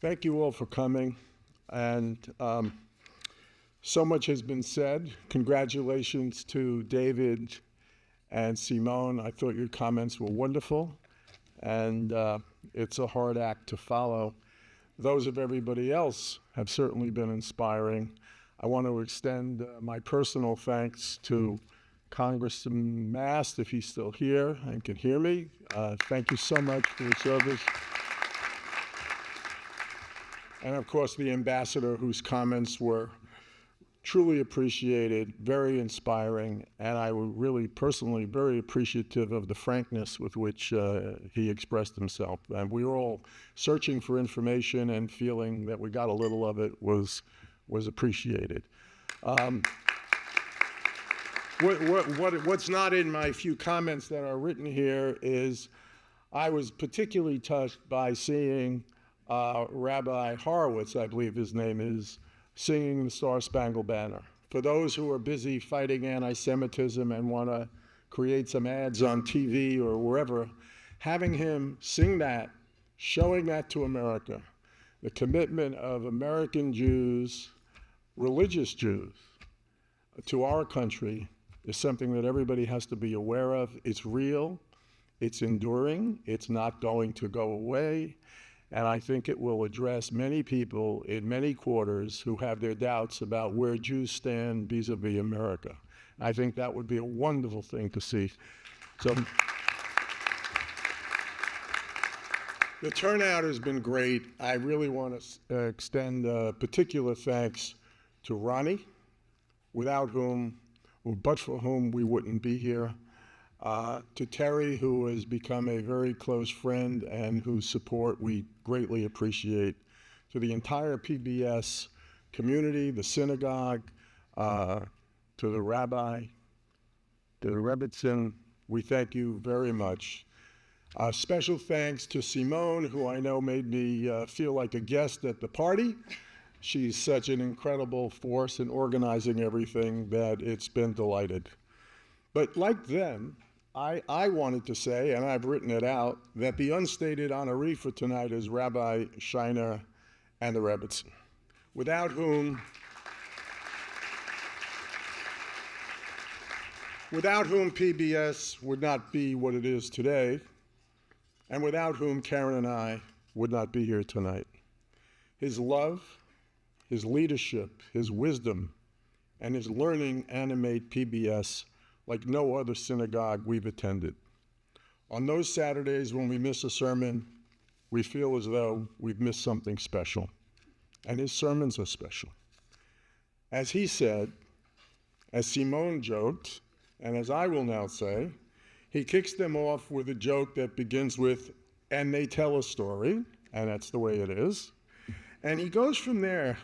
Thank you all for coming. And so much has been said. Congratulations to David and Simone. I thought your comments were wonderful. And it's a hard act to follow. Those of everybody else have certainly been inspiring. I want to extend my personal thanks to Congressman Mast, if he's still here and can hear me. Thank you so much for your service. And of course, the ambassador, whose comments were truly appreciated, very inspiring, and I was really personally very appreciative of the frankness with which he expressed himself. And we were all searching for information, and feeling that we got a little of it was appreciated. What's not in my few comments that are written here is I was particularly touched by seeing Rabbi Horowitz, I believe his name is, singing the Star-Spangled Banner. For those who are busy fighting anti-Semitism and want to create some ads on TV or wherever, having him sing that, showing that to America, the commitment of American Jews, religious Jews, to our country is something that everybody has to be aware of. It's real, it's enduring, it's not going to go away. And I think it will address many people in many quarters who have their doubts about where Jews stand vis-a-vis America. I think that would be a wonderful thing to see. So the turnout has been great. I really want to extend particular thanks to Ronnie, without whom, or but for whom, we wouldn't be here. To Terry, who has become a very close friend and whose support we greatly appreciate. To the entire PBS community, the synagogue, to the rabbi, to the Rebbitzin, we thank you very much. Special thanks to Simone, who I know made me feel like a guest at the party. She's such an incredible force in organizing everything that it's been delighted. But like them, I wanted to say, and I've written it out, that the unstated honoree for tonight is Rabbi Shiner and the Rebbitzin, without whom PBS would not be what it is today, and without whom Karen and I would not be here tonight. His love, his leadership, his wisdom, and his learning animate PBS like no other synagogue we've attended. On those Saturdays when we miss a sermon, we feel as though we've missed something special. And his sermons are special. As he said, as Simone joked, and as I will now say, he kicks them off with a joke that begins with, and they tell a story, and that's the way it is. And he goes from there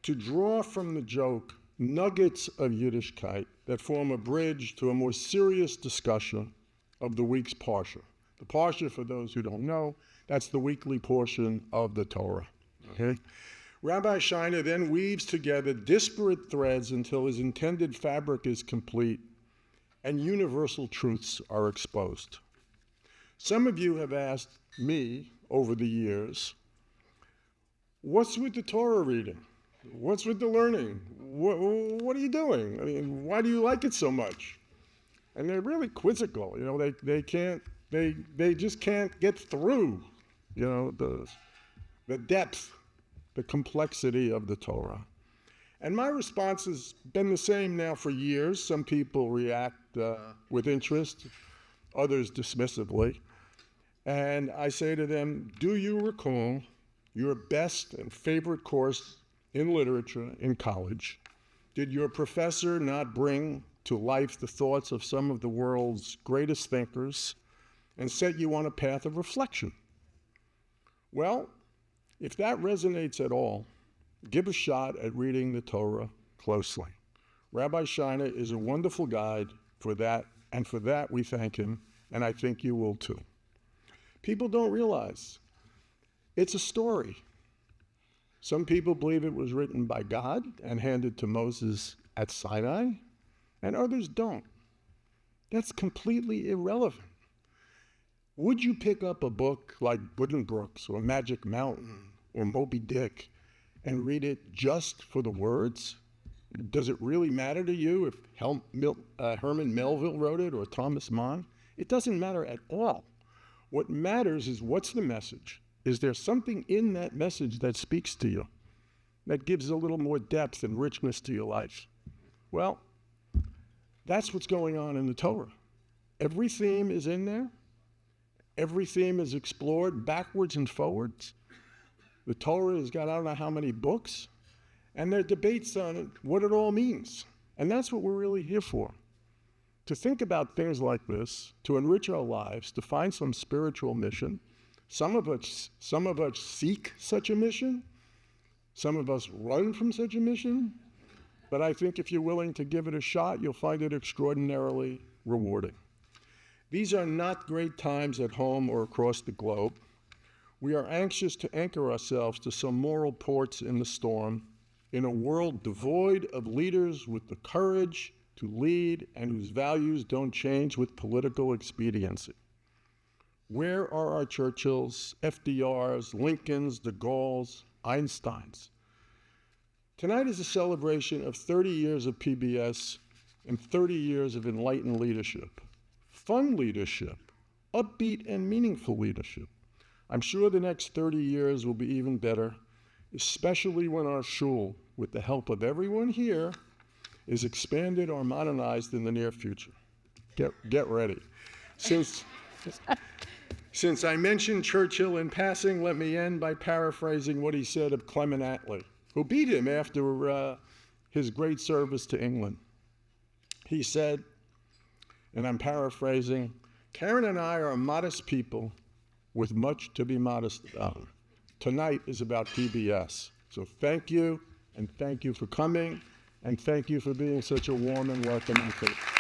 to draw from the joke nuggets of Yiddishkeit that form a bridge to a more serious discussion of the week's Parsha. The Parsha, for those who don't know, that's the weekly portion of the Torah. Okay? Rabbi Shiner then weaves together disparate threads until his intended fabric is complete and universal truths are exposed. Some of you have asked me over the years, what's with the Torah reading? What's with the learning? What are you doing? I mean, why do you like it so much? And they're really quizzical. You know, they just can't get through, you know, the depth, the complexity of the Torah. And my response has been the same now for years. Some people react with interest, others dismissively. And I say to them, do you recall your best and favorite course in literature in college? Did your professor not bring to life the thoughts of some of the world's greatest thinkers and set you on a path of reflection? Well, if that resonates at all, give a shot at reading the Torah closely. Rabbi Shiner is a wonderful guide for that, and for that we thank him, and I think you will too. People don't realize it's a story. Some people believe it was written by God and handed to Moses at Sinai, and others don't. That's completely irrelevant. Would you pick up a book like Buddenbrooks or Magic Mountain or Moby Dick and read it just for the words? Does it really matter to you if Herman Melville wrote it or Thomas Mann? It doesn't matter at all. What matters is, what's the message? Is there something in that message that speaks to you, that gives a little more depth and richness to your life? Well, that's what's going on in the Torah. Every theme is in there. Every theme is explored backwards and forwards. The Torah has got I don't know how many books, and there are debates on it, what it all means. And that's what we're really here for. To think about things like this, to enrich our lives, to find some spiritual mission. Some of us seek such a mission. Some of us run from such a mission. But I think if you're willing to give it a shot, you'll find it extraordinarily rewarding. These are not great times at home or across the globe. We are anxious to anchor ourselves to some moral ports in the storm, in a world devoid of leaders with the courage to lead and whose values don't change with political expediency. Where are our Churchills, FDRs, Lincolns, de Gaulles, Einsteins? Tonight is a celebration of 30 years of PBS and 30 years of enlightened leadership. Fun leadership, upbeat and meaningful leadership. I'm sure the next 30 years will be even better, especially when our shul, with the help of everyone here, is expanded or modernized in the near future. Get ready. Since I mentioned Churchill in passing, let me end by paraphrasing what he said of Clement Attlee, who beat him after his great service to England. He said, and I'm paraphrasing, "Karen and I are modest people with much to be modest about. Tonight is about PBS. So thank you, and thank you for coming, and thank you for being such a warm and welcoming people."